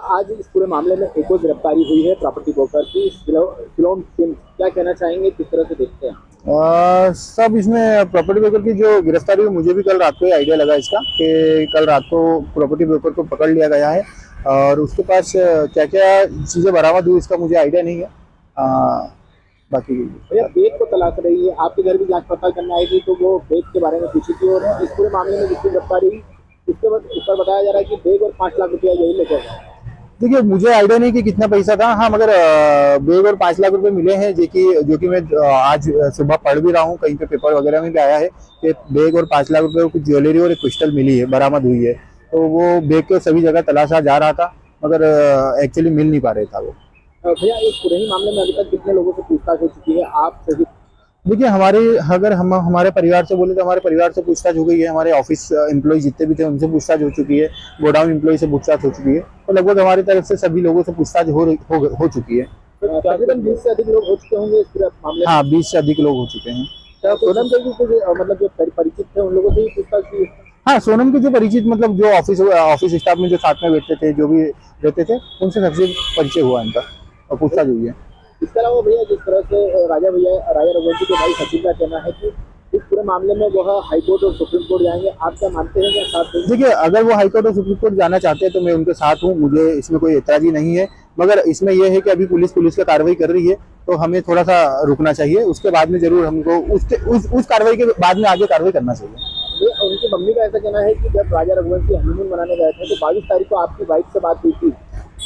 आज इस पूरे मामले में एक और गिरफ्तारी हुई है प्रॉपर्टी ब्रोकर की सिलोन सिंह। क्या कहना चाहेंगे, किस तरह से देखते हैं? सब इसमें प्रॉपर्टी ब्रोकर की जो गिरफ्तारी हुई, मुझे भी कल रात को ही आइडिया लगा इसका कि कल रात को प्रॉपर्टी ब्रोकर को पकड़ लिया गया है और उसके पास क्या क्या चीज़ें बरामद हुई इसका मुझे आइडिया नहीं है। बाकी भैया बेग को तलाश रही है, आपके घर भी जांच पड़ताल करने आएगी तो वो बेग के बारे में पूछी थी और इस पूरे मामले में जिसकी गिरफ्तारी हुई उसके बाद ऊपर बताया जा रहा है कि बेग और 5 लाख रुपया यही लेकर गया। देखिए, मुझे आइडिया नहीं कि कितना पैसा था। हाँ, मगर बेग और 5 लाख रुपए मिले हैं जो कि मैं आज सुबह पढ़ भी रहा हूँ, कहीं पे पेपर वगैरह में भी आया है कि बेग और 5 लाख रुपए कुछ ज्वेलरी और एक पिस्टल मिली है, बरामद हुई है। तो वो बेग के सभी जगह तलाशा जा रहा था मगर एक्चुअली मिल नहीं पा रहा था वो। भैया इस पूरे ही मामले में अभी तक कितने लोगों से पूछताछ हो चुकी है आप सभी? देखिए, अगर हम हमारे परिवार से बोले तो हमारे परिवार से पूछताछ हो गई है, हमारे ऑफिस एम्प्लॉय जितने भी थे उनसे पूछताछ हो चुकी है, गोडाउन एम्प्लॉय से पूछताछ हो चुकी है। तो लगभग हमारी तरफ से सभी लोगों से पूछताछ हो चुकी है। तकरीबन 20 से अधिक लोग हो चुके होंगे इस पूरे मामले में। हाँ, 20 से अधिक लोग हो चुके हैं। क्या सोनम के भी कुछ मतलब जो परिचित थे उन लोगों से ही पूछताछ की? हाँ, सोनम के जो परिचित मतलब जो ऑफिस स्टाफ में जो साथ में बैठते थे, जो भी रहते थे, उनसे सबसे परिचय हुआ इनका और पूछताछ हुई है। इसके अलावा भैया जिस तरह से राजा रघुवंशी के भाई सचिन का कहना है कि इस पूरे मामले में वह हाईकोर्ट और सुप्रीम कोर्ट जाएंगे, आप क्या मानते हैं या साथ देंगे? देखिए, अगर वो हाईकोर्ट और सुप्रीम कोर्ट जाना चाहते हैं तो मैं उनके साथ हूँ, मुझे इसमें कोई एतराजी नहीं है। मगर इसमें यह है कि अभी पुलिस का कार्रवाई कर रही है तो हमें थोड़ा सा रुकना चाहिए, उसके बाद में जरूर हमको उस कार्रवाई के बाद में आगे कार्रवाई करना चाहिए। उनकी मम्मी का ऐसा कहना है कि जब राजा रघुवंशी हनीमून मनाने गए थे तो 22 तारीख को आपकी वाइफ से बात हुई थी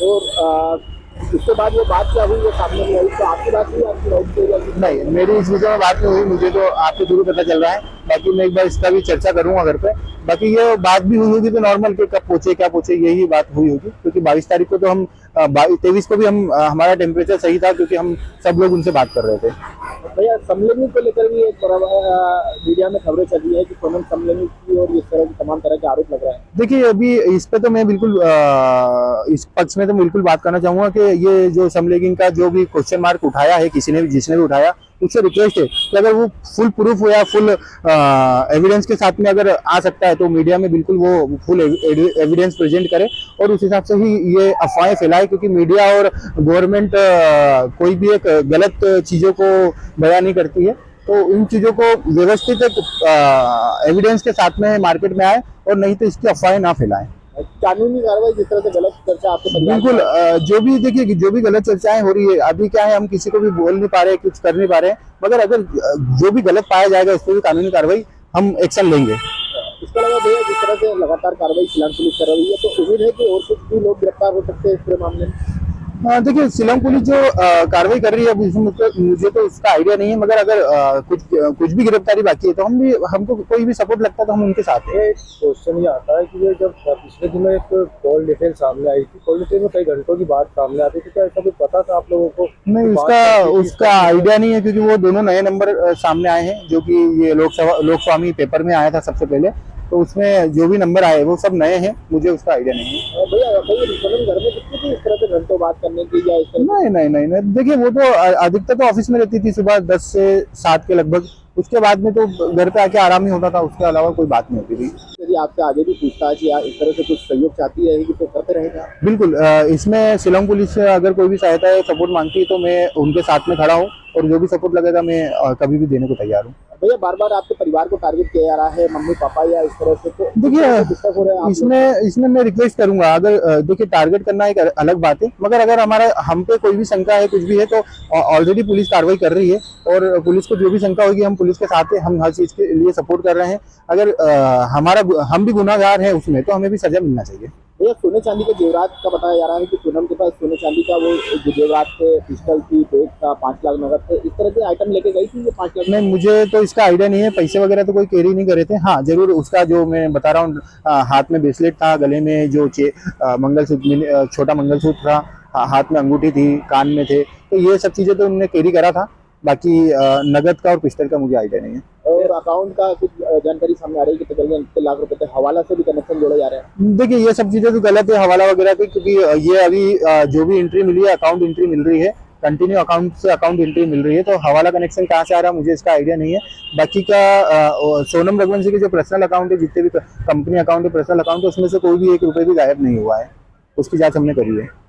और उसके बाद वो बात क्या हुई वो सामने नहीं आई, तो आपकी बात हुई आपकी वाइफ से? नहीं, मेरी इस विषय में बात नहीं हुई, मुझे तो आपके थ्रू पता चल रहा है। बाकी मैं एक बार इसका भी चर्चा करूंगा घर पे। बाकी ये बात भी हुई होगी तो नॉर्मल के कब पहुंचे क्या पहुंचे यही बात हुई होगी, क्योंकि 22 तारीख को तो हम 23 को भी हम हमारा टेम्परेचर सही था क्योंकि हम सब लोग उनसे बात कर रहे थे। भैया समलेंगी को लेकर भी एक मीडिया में खबरें चल रही है कि सोनम समलेंगी की और इस तरह की तमाम तरह के आरोप लग रहा है। देखिए, अभी इस पे तो मैं बिल्कुल इस पक्ष में तो बिल्कुल बात करना चाहूंगा कि ये जो समलेगिंग का जो भी क्वेश्चन मार्क उठाया है जिसने भी उठाया, उससे रिक्वेस्ट है कि अगर वो फुल प्रूफ या फुल एविडेंस के साथ में अगर आ सकता है तो मीडिया में बिल्कुल वो फुल एविडेंस प्रेजेंट करे और उस हिसाब से ही ये अफवाहें फैलाए, क्योंकि मीडिया और गवर्नमेंट कोई भी एक गलत चीजों को बयान नहीं करती है। तो इन चीजों को व्यवस्थित एविडेंस के साथ में मार्केट में आए और नहीं तो इसकी अफवाहें ना फैलाएं। कानूनी कार्रवाई जिस तरह से गलत चर्चा आपके बिल्कुल, जो भी देखिए जो भी गलत चर्चाएं हो रही है अभी क्या है, हम किसी को भी बोल नहीं पा रहे, कुछ कर नहीं पा रहे, मगर अगर जो भी गलत पाया जाएगा उस पर भी कानूनी कार्रवाई हम एक्शन लेंगे। इसके अलावा भैया जिस तरह से लगातार कार्रवाई शिलांग पुलिस कर रही है तो उम्मीद है कि और कुछ भी लोग गिरफ्तार हो सकते हैं इस पूरे मामले में? देखिए, शिलांग पुलिस जो कार्रवाई कर रही है मुझे तो उसका आइडिया नहीं है, मगर अगर कुछ भी गिरफ्तारी बाकी है तो हमको कोई भी सपोर्ट लगता है तो हम उनके साथ हैं। क्वेश्चन ये आता है कि ये जब पिछले दिनों एक कॉल डिटेल सामने आई थी, कॉल डिटेल में कई घंटों की बात सामने आती थी, क्या ऐसा कुछ पता था आप लोगों को? नहीं, उसका आइडिया नहीं है, क्योंकि वो दोनों नए नंबर सामने आए हैं जो कि ये लोकस्वामी पेपर में आया था सबसे पहले, तो उसमें जो भी नंबर आए वो सब नए हैं, मुझे उसका आइडिया नहीं है। भैया घर में कितनी थी इस तरह से घंटों बात करने की या इस तरह? नहीं, देखिए वो तो अधिकतर तो ऑफिस में रहती थी सुबह 10 से 7 के लगभग, उसके बाद में तो घर पे आके आराम ही होता था, उसके अलावा कोई बात नहीं होती थी। यदि आपसे आगे भी पूछताछ या इस तरह से कुछ सहयोग चाहती रहेगी तो करते रहेगा? बिल्कुल, इसमें शिलांग पुलिस से अगर कोई भी सहायता या सपोर्ट मांगती है तो मैं उनके साथ में खड़ा हूँ और जो भी सपोर्ट लगेगा मैं कभी भी देने को तैयार हूँ। भैया बार बार आपके परिवार को टारगेट किया जा रहा है, मम्मी पापा या इस तरह से, तो देखिए इसमें मैं रिक्वेस्ट करूंगा, अगर देखिए टारगेट करना एक अलग बात है, मगर अगर हम पे कोई भी शंका है कुछ भी है तो ऑलरेडी पुलिस कार्रवाई कर रही है और पुलिस को जो भी शंका होगी हम पुलिस के साथ हैं, हम हर चीज के लिए सपोर्ट कर रहे हैं। अगर हम भी गुनाहगार हैं उसमें तो हमें भी सजा मिलना चाहिए। भैया सोने चांदी के जेवरात का बताया जा रहा है कि सोनम के पास सोने चांदी का वो जो जेवरात थे, पिस्टल थी, बैग था, 5 लाख नगद थे, इस तरह के आइटम लेके गई थी ये 5 लाख? नहीं, मुझे तो इसका आइडिया नहीं है, पैसे वगैरह तो कोई कैरी नहीं करे थे। हाँ, जरूर उसका जो मैं बता रहा हूँ, हाथ में ब्रेसलेट था, गले में जो मंगलसूत्र छोटा मंगलसूत्र था, हाथ में अंगूठी थी, कान में थे, तो ये सब चीजें तो उन्होंने कैरी करा था। बाकी नगद का और पिस्टल का मुझे आइडिया नहीं है। और अकाउंट का कुछ जानकारी सामने आ रही है कि तकरीबन 1 लाख रुपए थे, हवाला से भी कनेक्शन जोड़े जा रहे हैं। देखिए, ये सब चीजें तो गलत है हवाला वगैरह की, क्योंकि ये अभी जो भी एंट्री मिली है अकाउंट एंट्री मिल रही है, कंटिन्यू अकाउंट से अकाउंट एंट्री मिल रही है, तो हवाला कनेक्शन कहाँ से आ रहा है मुझे इसका आइडिया नहीं है। बाकी का सोनम रघुवंशी के जो पर्सनल अकाउंट है, जितने भी कंपनी अकाउंट है, पर्सनल अकाउंट है, उसमें से कोई भी 1 रुपए भी गायब नहीं हुआ है। उसकी जांच हमने करी है।